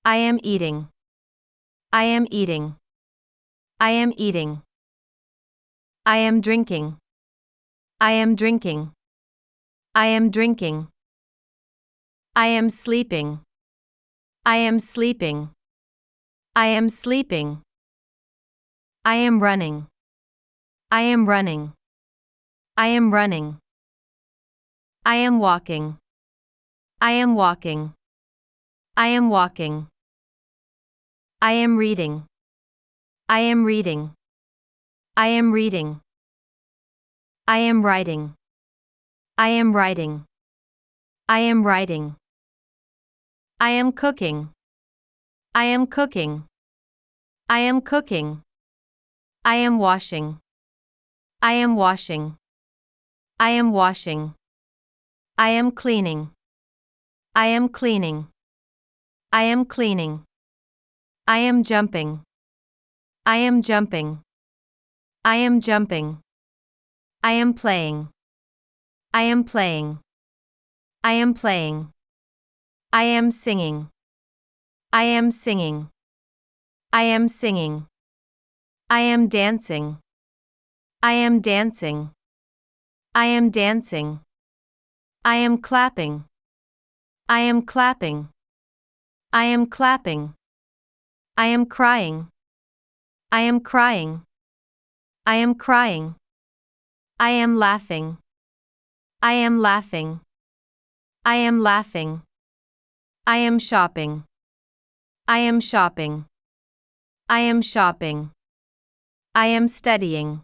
I am eating. I am eating. I am eating. I am drinking. I am drinking. I am drinking. I am sleeping. I am sleeping. I am sleeping. I am running. I am running. I am running. I am walking. I am walking. I am walking. I am reading. I am reading. I am reading. I am writing. I am writing. I am writing. I am cooking. I am cooking. I am cooking. I am washing. I am washing. I am washing. I am cleaning. I am cleaning. I am cleaning. I am jumping. I am jumping. I am jumping. I am playing. I am playing. I am playing. I am singing. I am singing. I am singing. I am dancing. I am dancing. I am dancing. I am clapping. I am clapping. I am clapping. I am crying. I am crying. I am crying. I am laughing. I am laughing. I am laughing. I am shopping. I am shopping. I am shopping. I am studying.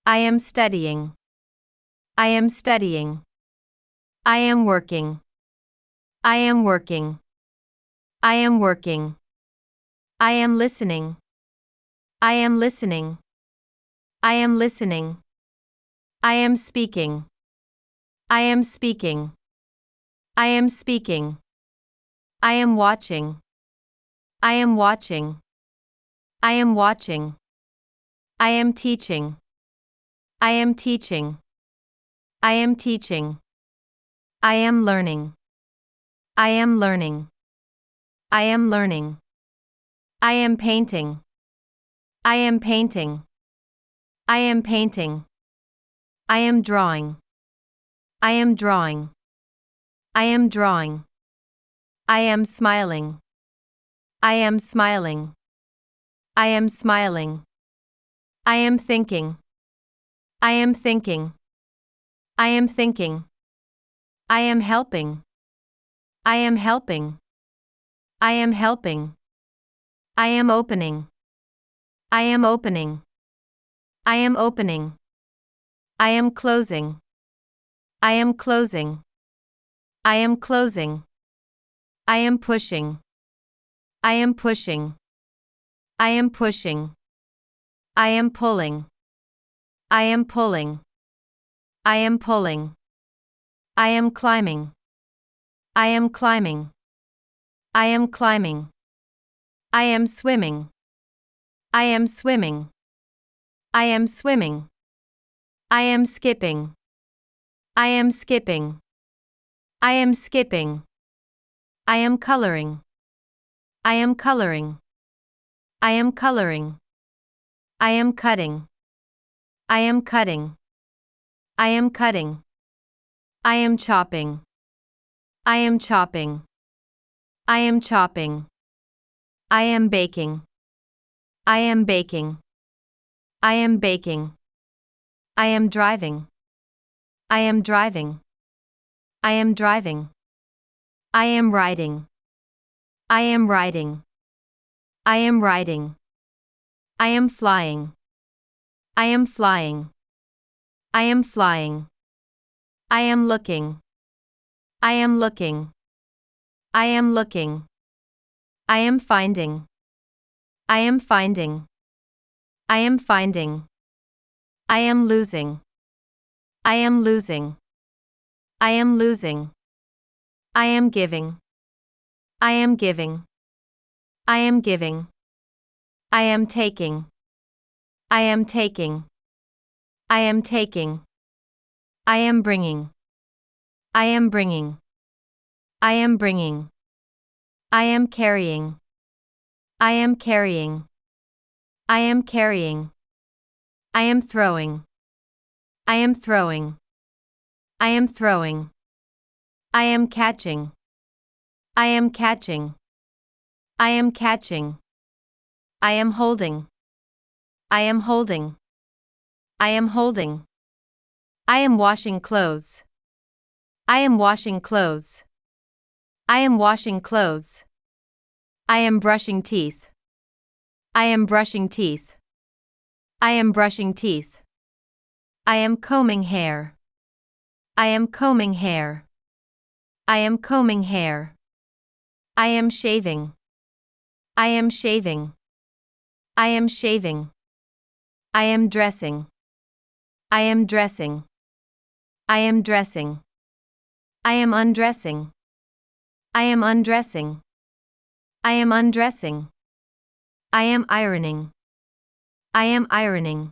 I am studying. I am studying. I am working. I am working. I am working. I am listening. I am listening. I am listening. I am speaking. I am speaking. I am speaking. I am watching. I am watching. I am watching. I am teaching. I am teaching. I am teaching. I am learning. I am learning. I am learning. I am painting. I am painting. I am painting. I am drawing. I am drawing. I am drawing. I am smiling. I am smiling. I am smiling. I am thinking. I am thinking. I am thinking. I am helping. I am helping. I am helping. I am opening. I am opening. I am opening. I am closing. I am closing. I am closing. I am pushing. I am pushing. I am pushing. I am pulling. I am pulling. I am pulling. I am climbing. I am climbing. I am climbing. I am swimming. I am swimming. I am swimming. I am skipping. I am skipping. I am skipping. I am coloring. I am coloring. I am coloring. I am cutting. I am cutting. I am cutting. I am chopping. I am chopping. I am chopping. I am baking. I am baking. I am baking. I am driving. I am driving. I am driving. I am riding. I am riding. I am riding. I am flying. I am flying. I am flying. I am looking. I am looking. I am looking. I am finding. I am finding. I am finding. I am losing. I am losing. I am losing. I am giving. I am giving. I am giving. I am taking. I am taking. I am taking. I am bringing. I am bringing. I am bringing. I am carrying. I am carrying. I am carrying. I am throwing. I am throwing. I am throwing. I am catching. I am catching. I am catching. I am holding. I am holding. I am holding. I am washing clothes. I am washing clothes. I am washing clothes. I am brushing teeth. I am brushing teeth. I am brushing teeth. I am combing hair. I am combing hair. I am combing hair. I am shaving. I am shaving. I am shaving. I am dressing. I am dressing. I am dressing. I am undressing. I am undressing. I am undressing. I am ironing. I am ironing.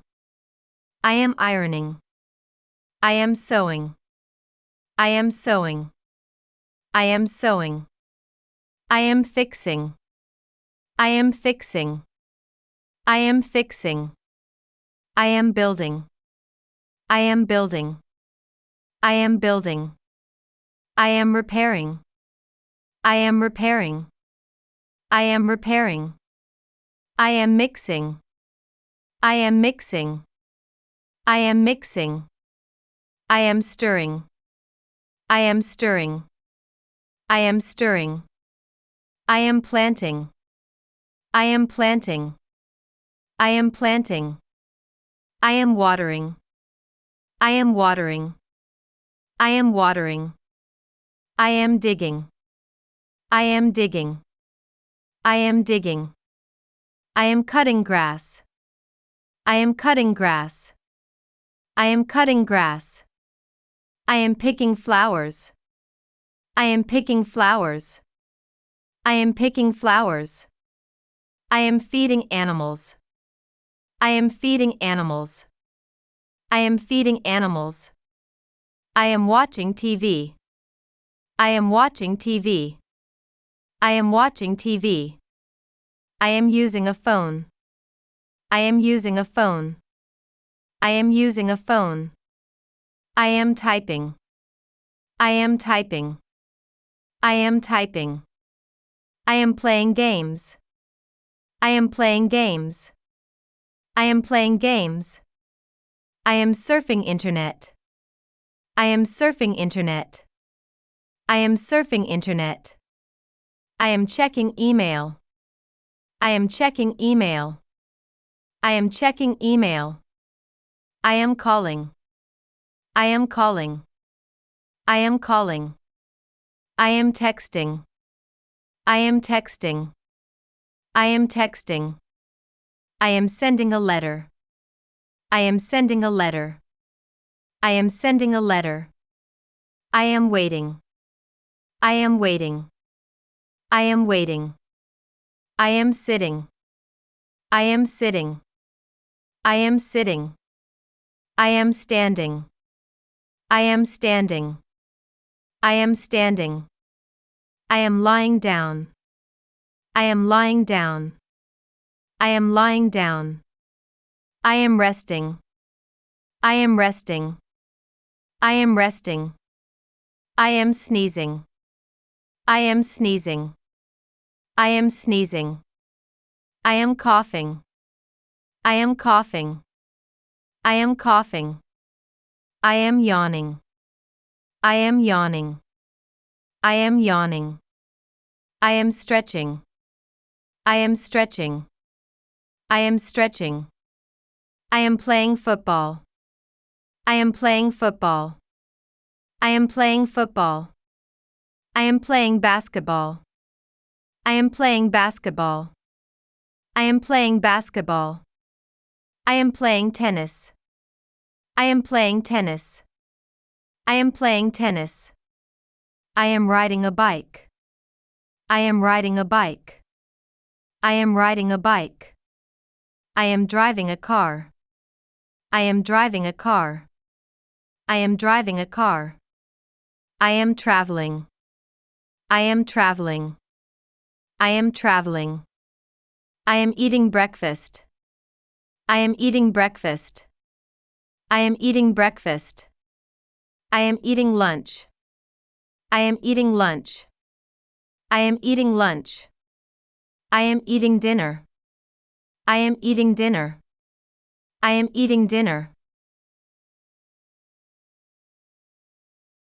I am ironing. I am sewing. I am sewing. I am sewing. I am fixing. I am fixing. I am fixing. I am building. I am building. I am building. I am repairing. I am repairing. I am repairing. I am mixing. I am mixing. I am mixing. I am stirring. I am stirring. I am stirring. I am planting. I am planting. I am planting. I am watering. I am watering. I am watering. I am digging. I am digging. I am digging. I am cutting grass. I am cutting grass. I am cutting grass. I am picking flowers. I am picking flowers. I am picking flowers. I am feeding animals. I am feeding animals. I am feeding animals. I am watching TV. I am watching TV. I am watching TV. I am using a phone. I am using a phone. I am using a phone. I am typing. I am typing. I am typing. I am playing games. I am playing games. I am playing games. I am surfing internet. I am surfing internet. I am surfing internet. I am checking email. I am checking email. I am checking email. I am calling. I am calling. I am calling. I am texting. I am texting. I am texting. I am sending a letter. I am sending a letter. I am sending a letter. I am waiting. I am waiting. I am waiting. I am sitting. I am sitting. I am sitting. I am standing. I am standing. I am standing. I am lying down. I am lying down. I am lying down. I am resting. I am resting. I am resting. I am sneezing. I am sneezing. I am sneezing. I am coughing. I am coughing. I am coughing. I am yawning. I am yawning. I am yawning. I am stretching. I am stretching. I am stretching. I am playing football. I am playing football. I am playing football. I am playing basketball. I am playing basketball. I am playing basketball. I am playing tennis. I am playing tennis. I am playing tennis. I am riding a bike. I am riding a bike. I am riding a bike. I am driving a car. I am driving a car. I am driving a car. I am traveling. I am traveling. I am traveling. I am eating breakfast. I am eating breakfast. I am eating breakfast. I am eating lunch. I am eating lunch. I am eating lunch. I am eating dinner. I am eating dinner. I am eating dinner.